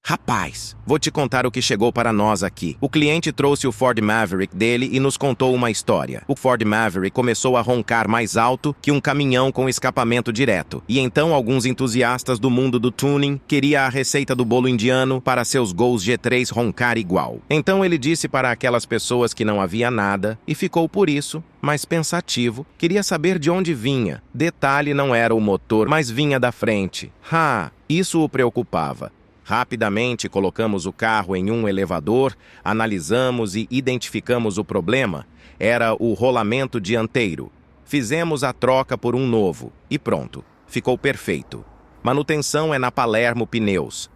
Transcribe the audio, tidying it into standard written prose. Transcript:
Rapaz, vou te contar o que chegou para nós aqui. O cliente trouxe o Ford Maverick dele e nos contou uma história. O Ford Maverick começou a roncar mais alto que um caminhão com escapamento direto. E então alguns entusiastas do mundo do tuning queriam a receita do bolo indiano para seus Gols G3 roncar igual. Então ele disse para aquelas pessoas que não havia nada e ficou por isso, mas pensativo, queria saber de onde vinha. Detalhe, não era o motor, mas vinha da frente. Isso o preocupava. Rapidamente colocamos o carro em um elevador, analisamos e identificamos o problema. Era o rolamento dianteiro. Fizemos a troca por um novo e pronto, ficou perfeito. Manutenção é na Palermo Pneus.